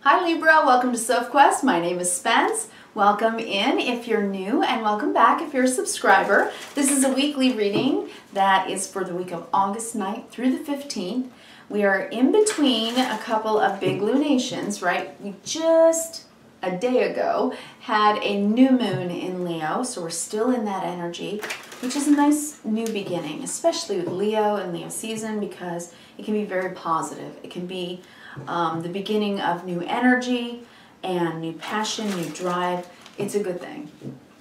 Hi Libra, welcome to Sophquest. My name is Spence. Welcome in if you're new and welcome back if you're a subscriber. This is a weekly reading that is for the week of August 9th through the 15th. We are in between a couple of big lunations, right? We just a day ago had a new moon in Leo, so we're still in that energy, which is a nice new beginning, especially with Leo and Leo season, because it can be very positive. It can be the beginning of new energy and new passion, new drive. It's a good thing,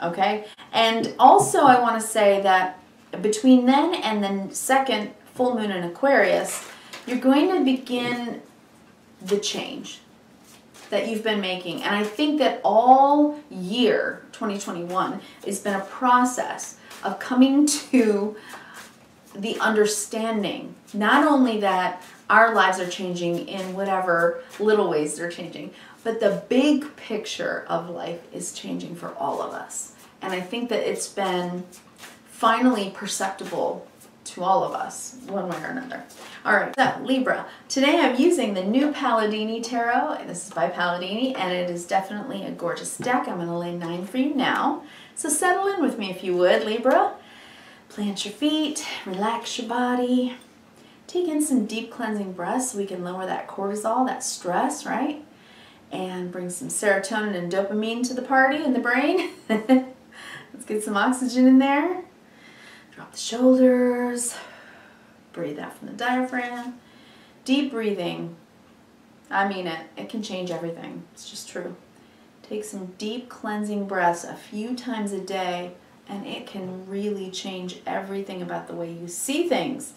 okay? And also I want to say that between then and the second full moon in Aquarius, you're going to begin the change that you've been making. And I think that all year 2021 has been a process of coming to the understanding, not only that our lives are changing in whatever little ways they're changing, but the big picture of life is changing for all of us. And I think that it's been finally perceptible to all of us, one way or another. All right, so Libra. Today I'm using the new Palladini Tarot. This is by Palladini, and it is definitely a gorgeous deck. I'm going to lay 9 for you now. So settle in with me if you would, Libra. Plant your feet, relax your body. Take in some deep cleansing breaths so we can lower that cortisol, that stress, right? And bring some serotonin and dopamine to the party in the brain. Let's get some oxygen in there. Drop the shoulders. Breathe out from the diaphragm. Deep breathing. I mean it. It can change everything. It's just true. Take some deep cleansing breaths a few times a day, and it can really change everything about the way you see things.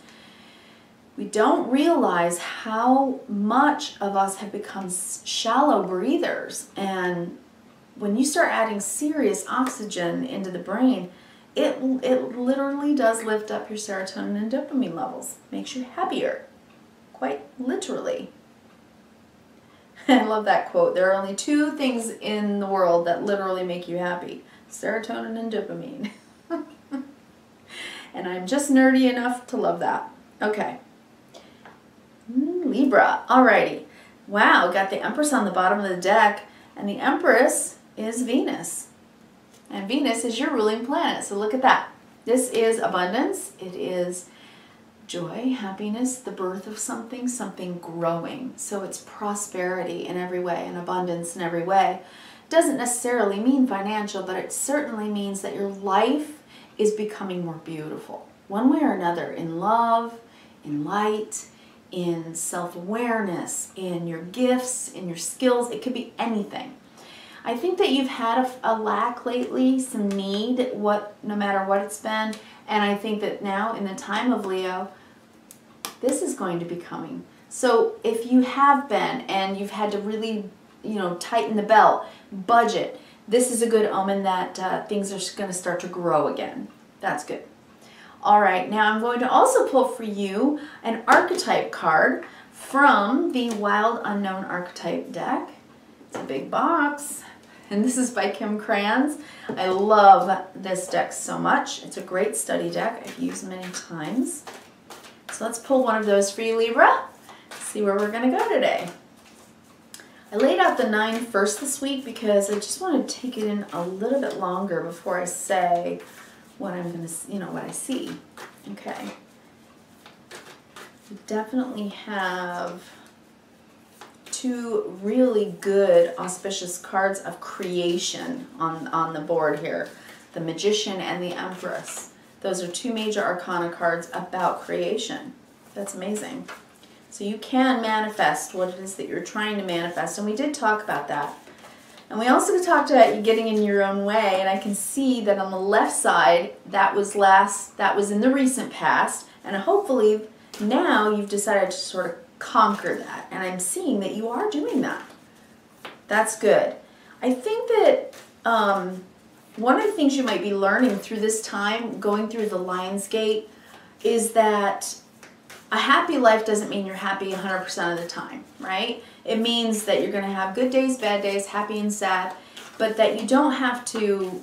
We don't realize how much of us have become shallow breathers, and when you start adding serious oxygen into the brain, it literally does lift up your serotonin and dopamine levels, makes you happier, quite literally. I love that quote. There are only 2 things in the world that literally make you happy: serotonin and dopamine. And I'm just nerdy enough to love that. Okay. Libra. Alrighty. Wow, got the Empress on the bottom of the deck, and the Empress is Venus. And Venus is your ruling planet, so look at that. This is abundance. It is joy, happiness, the birth of something, something growing. So it's prosperity in every way and abundance in every way. Doesn't necessarily mean financial, but it certainly means that your life is becoming more beautiful, one way or another, in love, in light, in self-awareness, in your gifts, in your skills. It could be anything. I think that you've had a lack lately, some need, no matter what it's been, and I think that now in the time of Leo, this is going to be coming. So if you have been and you've had to really, tighten the belt, budget, this is a good omen that things are going to start to grow again. That's good. All right, now I'm going to also pull for you an archetype card from the Wild Unknown Archetype deck. It's a big box, and this is by Kim Krans. I love this deck so much. It's a great study deck. I've used many times. So let's pull one of those for you, Libra. See where we're going to go today. I laid out the 9 first this week because I just want to take it in a little bit longer before I say what I'm going to, what I see. Okay. We definitely have 2 really good auspicious cards of creation on the board here. The Magician and the Empress. Those are 2 major arcana cards about creation. That's amazing. So you can manifest what it is that you're trying to manifest, and we did talk about that. And we also talked about you getting in your own way, and I can see that on the left side, that was in the recent past, and hopefully now you've decided to sort of conquer that, and I'm seeing that you are doing that. That's good. I think that one of the things you might be learning through this time, going through the Lion's Gate, is that a happy life doesn't mean you're happy 100% of the time, right? It means that you're going to have good days, bad days, happy and sad, but that you don't have to,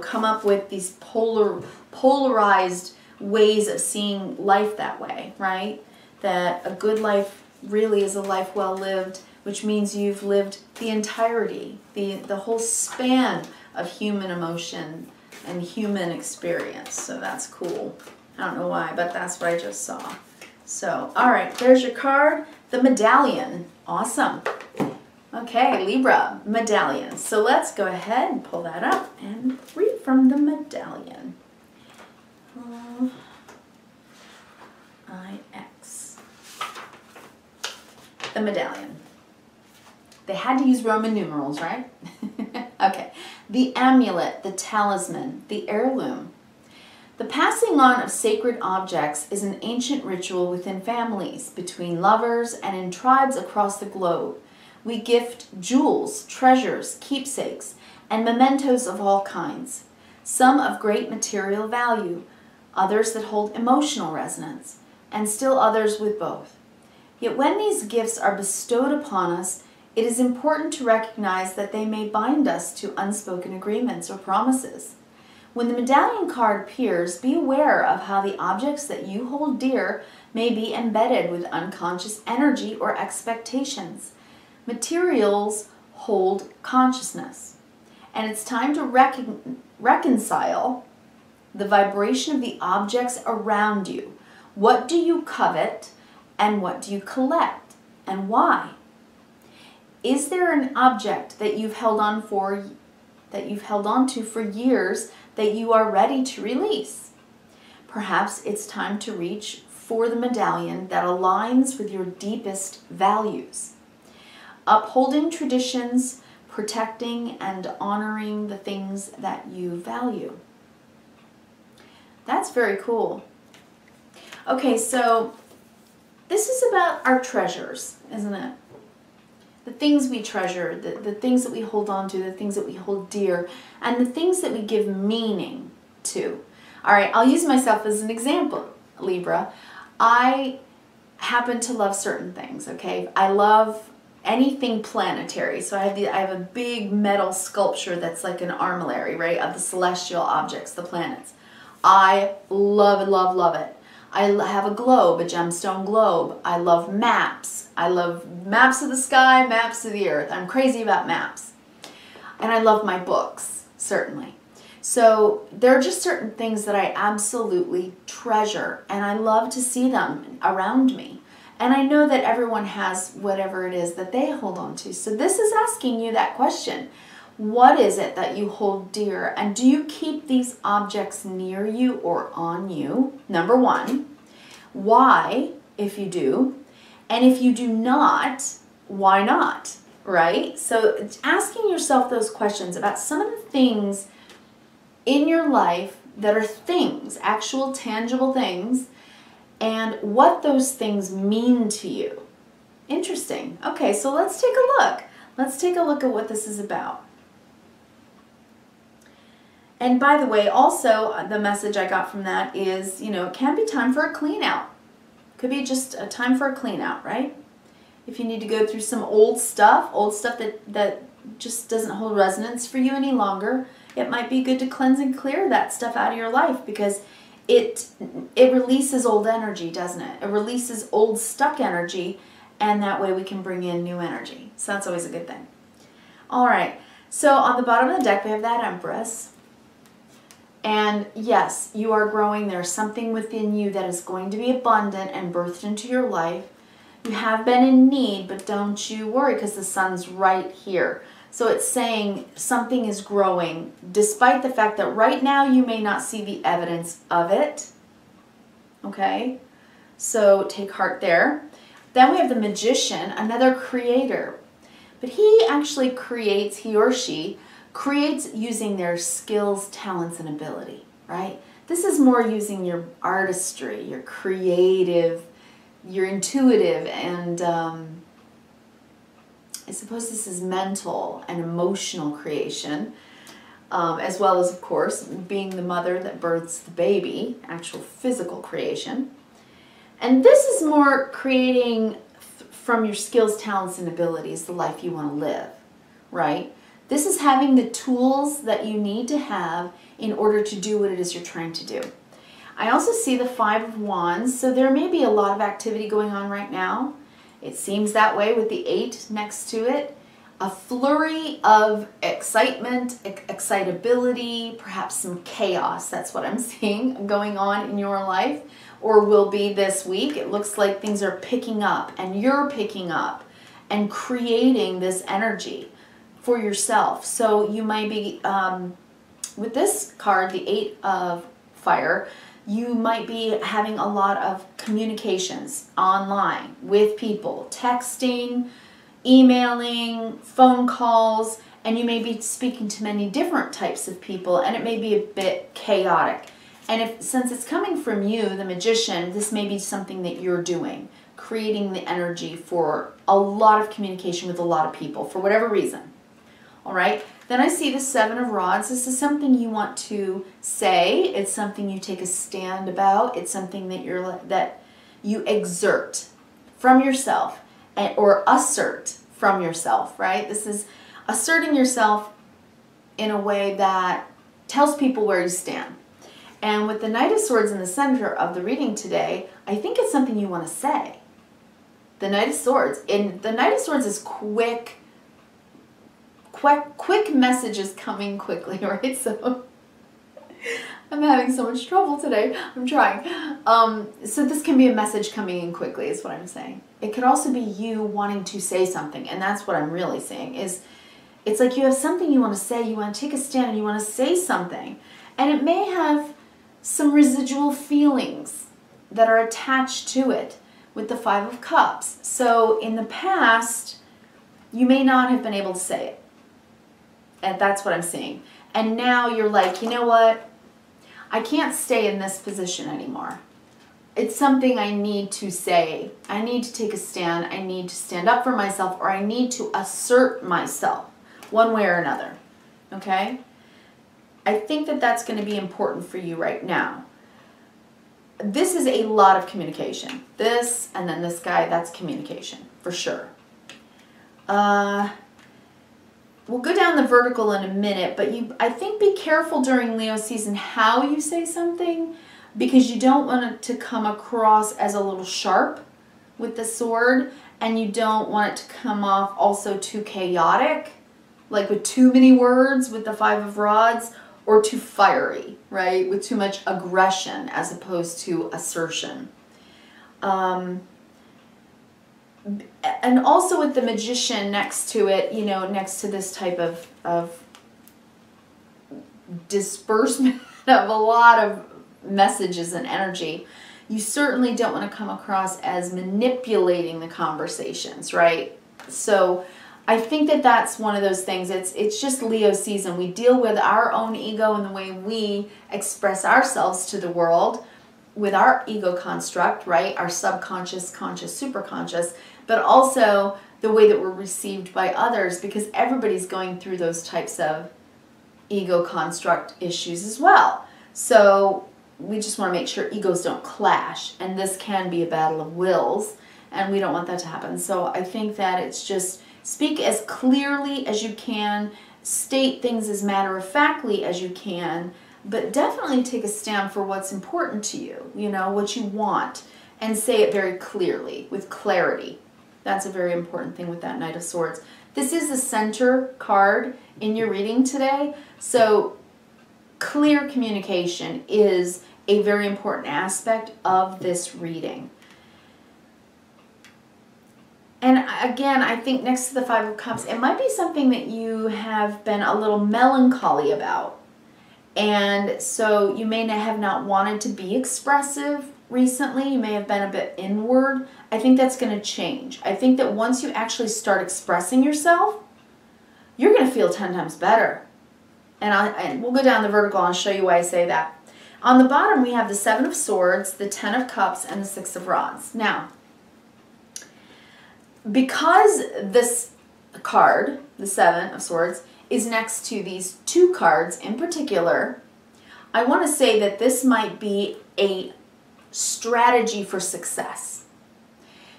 come up with these polarized ways of seeing life that way, right? That a good life really is a life well lived which means you've lived the entirety, the whole span of human emotion and human experience. So that's cool. I don't know why, but that's what I just saw. So, all right, there's your card, the medallion. Awesome. Okay, Libra, medallion. So let's go ahead and pull that up and read from the medallion. IX. The medallion. They had to use Roman numerals, right? Okay. The amulet, the talisman, the heirloom. The passing on of sacred objects is an ancient ritual within families, between lovers, and in tribes across the globe. We gift jewels, treasures, keepsakes, and mementos of all kinds, some of great material value, others that hold emotional resonance, and still others with both. Yet when these gifts are bestowed upon us, it is important to recognize that they may bind us to unspoken agreements or promises. When the medallion card appears, be aware of how the objects that you hold dear may be embedded with unconscious energy or expectations. Materials hold consciousness, and it's time to reconcile the vibration of the objects around you. What do you covet, and what do you collect, and why? Is there an object that you've held on to for years that you are ready to release? Perhaps it's time to reach for the medallion that aligns with your deepest values. Upholding traditions, protecting and honoring the things that you value. That's very cool. Okay, so this is about our treasures, isn't it? The things we treasure, the things that we hold on to, the things that we hold dear, and the things that we give meaning to. All right, I'll use myself as an example, Libra. I happen to love certain things, okay? I love anything planetary. So I have a big metal sculpture that's like an armillary, right, of the celestial objects, the planets. I love it, love, love it. I have a globe, a gemstone globe. I love maps. I love maps of the sky, maps of the earth. I'm crazy about maps. And I love my books, certainly. So there are just certain things that I absolutely treasure, and I love to see them around me. And I know that everyone has whatever it is that they hold on to. So this is asking you that question. What is it that you hold dear? And do you keep these objects near you or on you? Number one. Why, if you do? And if you do not, why not? Right? So asking yourself those questions about some of the things in your life that are things, actual tangible things, and what those things mean to you. Interesting. Okay, so let's take a look. Let's take a look at what this is about. And by the way, also the message I got from that is, it can be time for a clean out. Could be just a time for a clean out, right? If you need to go through some old stuff that just doesn't hold resonance for you any longer, it might be good to cleanse and clear that stuff out of your life, because it releases old energy, doesn't it? It releases old stuck energy, and that way we can bring in new energy. So that's always a good thing. All right, so on the bottom of the deck we have that Empress. And yes, you are growing. There's something within you that is going to be abundant and birthed into your life. You have been in need, but don't you worry, because the sun's right here. So it's saying something is growing, despite the fact that right now you may not see the evidence of it. Okay? So take heart there. Then we have the Magician, another creator. But he actually creates, he or she, creates using their skills, talents, and ability, right? This is more using your artistry, your creative, your intuitive, and I suppose this is mental and emotional creation, as well as, of course, being the mother that births the baby, actual physical creation. And this is more creating from your skills, talents, and abilities the life you want to live, right? This is having the tools that you need to have in order to do what it is you're trying to do. I also see the Five of Wands, so there may be a lot of activity going on right now, It seems that way with the 8 next to it. A flurry of excitement, excitability, perhaps some chaos. That's what I'm seeing going on in your life, or will be this week. It looks like things are picking up, and you're picking up and creating this energy for yourself. So you might be, with this card, the 8 of Fire, you might be having a lot of communications online with people, texting, emailing, phone calls, and you may be speaking to many different types of people, and it may be a bit chaotic. And since it's coming from you, the Magician, this may be something that you're doing, creating the energy for a lot of communication with a lot of people for whatever reason. All right. Then I see the 7 of Rods. This is something you want to say. It's something you take a stand about. It's something that you exert from yourself, or assert from yourself, right? This is asserting yourself in a way that tells people where you stand. And with the Knight of Swords in the center of the reading today, I think it's something you want to say. The Knight of Swords. And the Knight of Swords is quick messages coming quickly, right? So I'm having so much trouble today. I'm trying. So this can be a message coming in quickly is what I'm saying. It could also be you wanting to say something, and that's what I'm really saying. Is it's like you have something you want to say, you want to take a stand, and you want to say something. And it may have some residual feelings that are attached to it with the 5 of Cups. So in the past, you may not have been able to say it. And that's what I'm seeing. And now you're like, you know what? I can't stay in this position anymore. It's something I need to say. I need to take a stand. I need to stand up for myself, or I need to assert myself one way or another. Okay? I think that that's going to be important for you right now. This is a lot of communication. This and then this guy, that's communication for sure. We'll go down the vertical in a minute, but I think be careful during Leo season how you say something, because you don't want it to come across as a little sharp with the sword, and you don't want it to come off also too chaotic, like with too many words with the 5 of Rods, or too fiery, right, with too much aggression as opposed to assertion. And also with the Magician next to it, you know, next to this type of disbursement of a lot of messages and energy, you certainly don't want to come across as manipulating the conversations, right? So I think that that's one of those things. It's just Leo season. We deal with our own ego and the way we express ourselves to the world with our ego construct, right? Our subconscious, conscious, superconscious, but also the way that we're received by others, because everybody's going through those types of ego construct issues as well. So we just want to make sure egos don't clash, and this can be a battle of wills, and we don't want that to happen. So I think that it's just speak as clearly as you can, state things as matter-of-factly as you can, but definitely take a stand for what's important to you, you know, what you want, and say it very clearly, with clarity. That's a very important thing with that Knight of Swords. This is the center card in your reading today, so clear communication is a very important aspect of this reading. And again, I think next to the 5 of Cups, it might be something that you have been a little melancholy about. And so you may have not wanted to be expressive recently. You may have been a bit inward. I think that's going to change. I think that once you actually start expressing yourself, you're going to feel 10 times better. And we'll go down the vertical and I'll show you why I say that. On the bottom, we have the 7 of Swords, the 10 of Cups, and the 6 of Rods. Now, because this card, the 7 of Swords, is next to these 2 cards in particular, I want to say that this might be a strategy for success.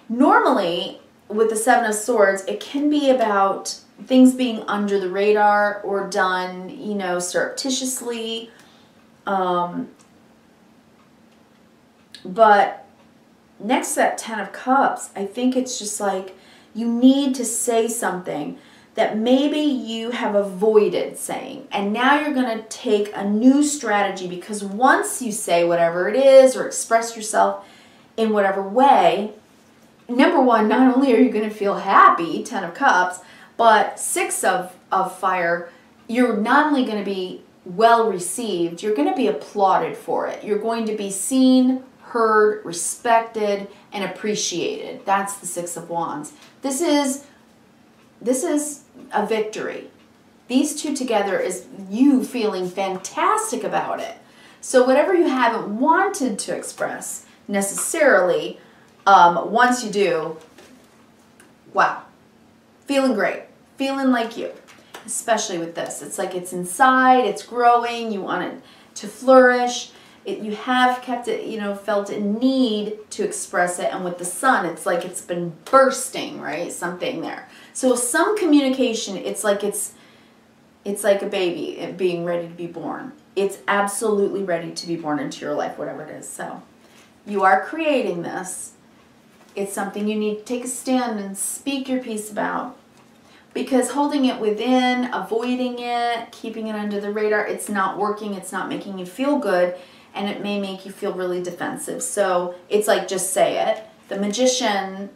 Normally, with the 7 of Swords, it can be about things being under the radar or done, you know, surreptitiously. But next to that Ten of Cups, I think it's just like you need to say something that maybe you have avoided saying. And now you're going to take a new strategy, because once you say whatever it is or express yourself in whatever way, number one, not only are you going to feel happy, Ten of Cups, but Six of Fire, you're not only going to be well received, you're going to be applauded for it. You're going to be seen, heard, respected, and appreciated. That's the Six of Wands. This is a victory. These two together is you feeling fantastic about it. So whatever you haven't wanted to express necessarily, once you do, wow, feeling great, feeling like you. Especially with this, it's like it's inside, it's growing, you want it to flourish. You have kept it, you know, felt a need to express it, and with the Sun, it's like it's been bursting, right? Something there. So some communication, it's like a baby being ready to be born. It's absolutely ready to be born into your life, whatever it is. So you are creating this. It's something you need to take a stand and speak your piece about. Because holding it within, avoiding it, keeping it under the radar, it's not working, it's not making you feel good, and it may make you feel really defensive. So it's like, just say it. The Magician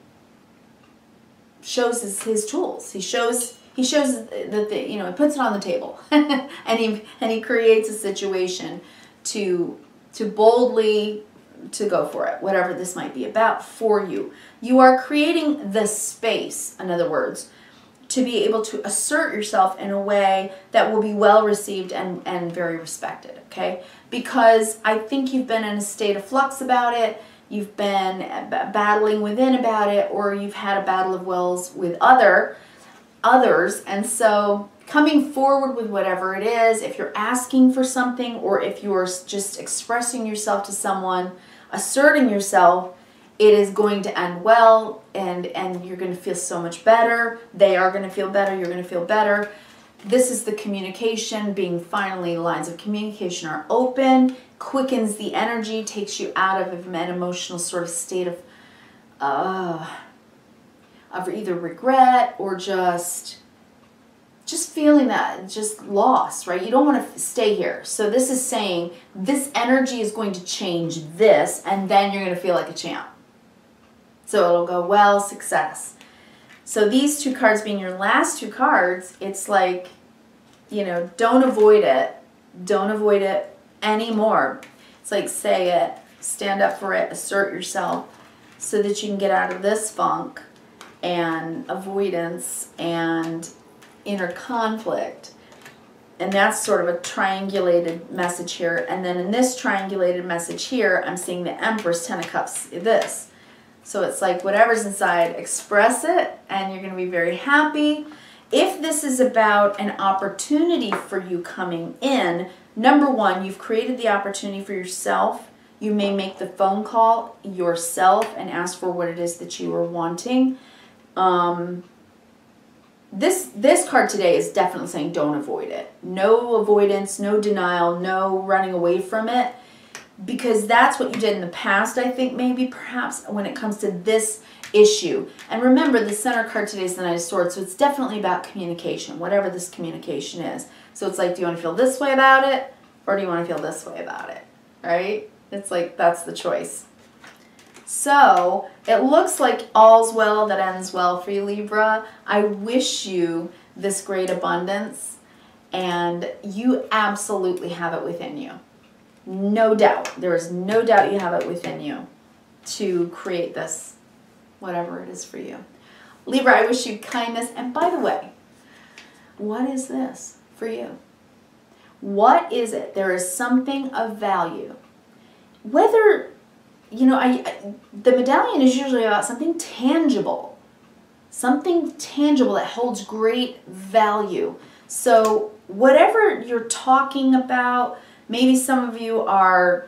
shows his tools. He shows that you know, he puts it on the table, and he creates a situation to boldly to go for it, whatever this might be about for you. You are creating the space, in other words, to be able to assert yourself in a way that will be well received and very respected, okay? Because I think you've been in a state of flux about it, you've been battling within about it, or you've had a battle of wills with others, and so coming forward with whatever it is, if you're asking for something, or if you're just expressing yourself to someone, asserting yourself, it is going to end well, and you're going to feel so much better. They are going to feel better. You're going to feel better. This is the communication being finally, lines of communication are open, quickens the energy, takes you out of an emotional sort of state of either regret or just feeling that, just lost, right? You don't want to stay here. So this is saying this energy is going to change this, and then you're going to feel like a champ. So it'll go well, success. So these two cards being your last two cards, it's like, you know, don't avoid it. Don't avoid it anymore. It's like, say it, stand up for it, assert yourself so that you can get out of this funk and avoidance and inner conflict. And that's sort of a triangulated message here. And then in this triangulated message here, I'm seeing the Empress, Ten of Cups, this. So it's like whatever's inside, express it, and you're going to be very happy. If this is about an opportunity for you coming in, number one, you've created the opportunity for yourself. You may make the phone call yourself and ask for what it is that you are wanting. This card today is definitely saying don't avoid it. No avoidance, no denial, no running away from it. Because that's what you did in the past, I think, maybe, perhaps, when it comes to this issue. And remember, the center card today is the Knight of Swords, so it's definitely about communication, whatever this communication is. So it's like, do you want to feel this way about it, or do you want to feel this way about it, right? It's like, that's the choice. So it looks like all's well that ends well for you, Libra. I wish you this great abundance, and you absolutely have it within you. No doubt. There is no doubt you have it within you to create this, whatever it is for you. Libra, I wish you kindness. And by the way, what is this for you? What is it? There is something of value. Whether, you know, the medallion is usually about something tangible. Something tangible that holds great value. So whatever you're talking about, maybe some of you are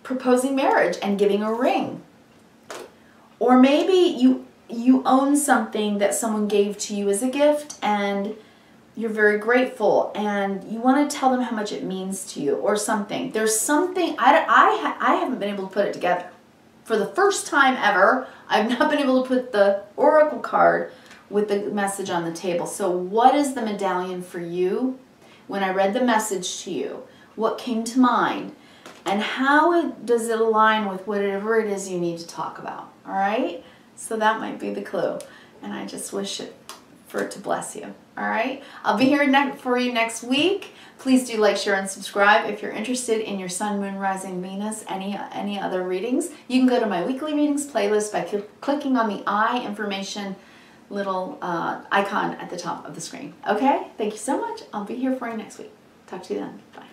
proposing marriage and giving a ring. Or maybe you own something that someone gave to you as a gift, and you're very grateful and you want to tell them how much it means to you or something. There's something, I haven't been able to put it together. For the first time ever, I've not been able to put the oracle card with the message on the table. So what is the medallion for you? When I read the message to you, what came to mind? And how does it align with whatever it is you need to talk about? All right? So that might be the clue. And I just wish for it to bless you. All right? I'll be here for you next week. Please do like, share, and subscribe. If you're interested in your Sun, Moon, Rising, Venus, any other readings, you can go to my weekly readings playlist by clicking on the eye information little icon at the top of the screen. Okay? Thank you so much. I'll be here for you next week. Talk to you then. Bye.